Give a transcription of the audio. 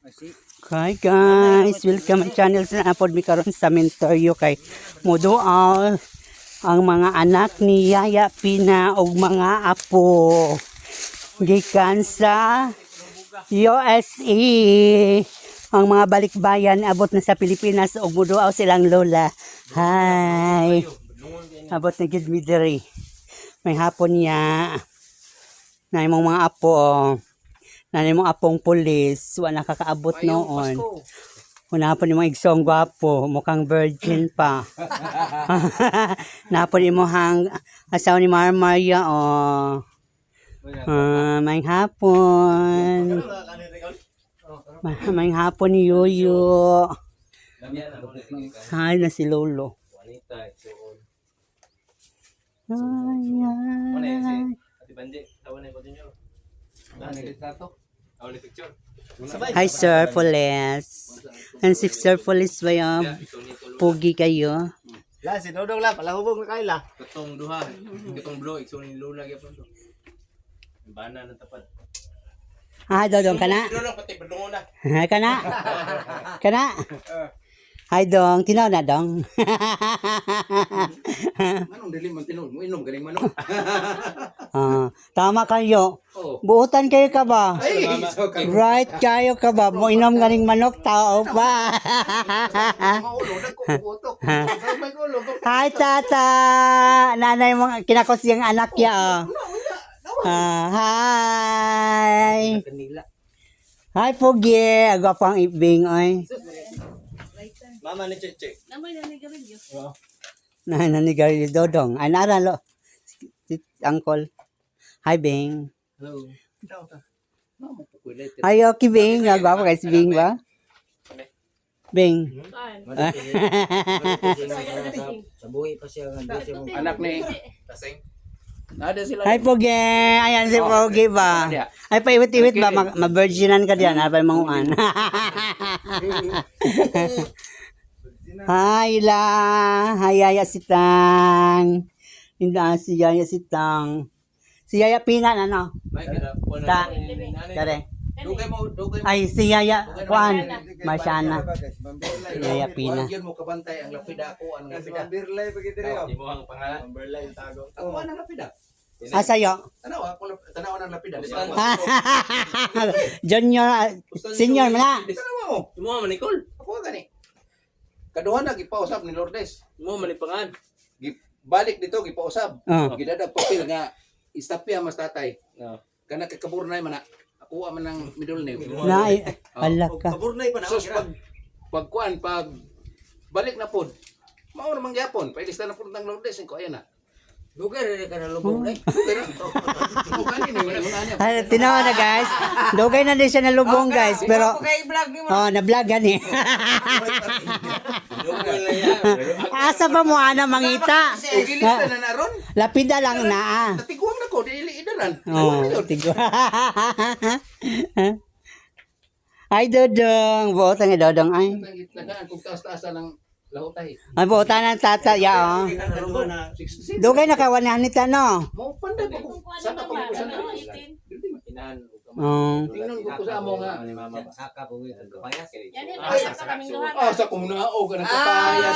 Hi guys, welcome my channel sa napod mi karon sa Mentoryo kay muduaw ang mga anak ni Yaya Pina og mga apo gikan sa USA. Ang mga balikbayan abot na sa Pilipinas og muduaw silang lola. Hi. Abot na gid mi diri. May hapon niya. Na imong mga apo. Nanay mong apong pulis, wala nakakaabot noon. Unapon ni mong igsong gwapo, mukhang virgin pa. Napon ni mong hang asawa ni Maria, oh. May hapon. May hapon ni Yoyo. Hi na si Lolo. Hi Sir Police. And si Sir Police ba yung pugi kayo? La, si Dodong la, palahubog na kayo la. Katong duha, katong bro, ikso ni Lola gyapon to. Bana na tapat. Ah, Dodong kana? Lola pati badungo na. Kana? Kana? Hi Dong, tinaw na Dong. Manong dili man tinud mo inom galing manok. Tama kayo. Oh. Buutan kayo ka ba? Ay, Right kayo ka ba? Mo inom galing manok tao pa. maulo na ko utok. May ulo. Hi tata. Nanay mo kinakos yung anak ya. Hi. Hi Pogi. Agwa pang ibing oy. Mama ni Cheche. Nananigarilyo Dodong. Anara lo. Uncle. Hi Bing. Hello. Mama ko kulit. Hi okay Bing. Agwa pa kay si Bing ba? Bing. Sabuhi pa siya ng Anak ni Taseng. Nada sila. Hi Pogi. Ayan si Pogi ba? Ay paiwit-iwit ba? Ma-virginan ka diyan. Apay manguan. Hi la. Hi Yaya Sitang. Hindi si Yaya Sitang. Si Yaya Pina ano? May kada po Ta. na. Kare. Dugay mo. Ay si Yaya Juan. Masyana. Yaya Pina. Yun mo kabantay ang lapida ko anong lapida. Birlay pa kita rin. Di mo ang pangalan. Berlay yung tago. Ako ang lapida. Asayo. Tanaw ang lapida. Junior. Senior mo na. Tanaw mo. Mo man Nicole. Ako gani. Kaduha na gipausap ni Lourdes. Mo man ipangan. Balik dito gipausap. Gidadag papel nga istapya mas tatay. Kana kakaburnay man na. Ako man ng middle name. Na ala ka. Kaburnay pa na. So pag balik na pod. Mao na mangyapon. Pailista na pod ng Lourdes ko ayan na. Lugar rin ka na lubog na. Ay, tinawa na guys. Dugay na din siya nalubong guys. Pero, na-vlog yan eh. Asa ba mo ana mangita? Gilista na naron. Lapida lang na. Natiguang na ko. Dili idaran. Oh, tigo. Ay, Dodong. Buotan nga Dodong ay. Nagitlagaan kung taas-taasan ng lahutay. Ay, buotan ng tata. Ya, oh. Dugay na kawanan nita, no? Mau panday pa ko. Sana pa ko sana. Inahan. Oh. Tingnan ko sa amo nga. Saka po ito. Kapayas. Sa kumunaog ka ng kapaya.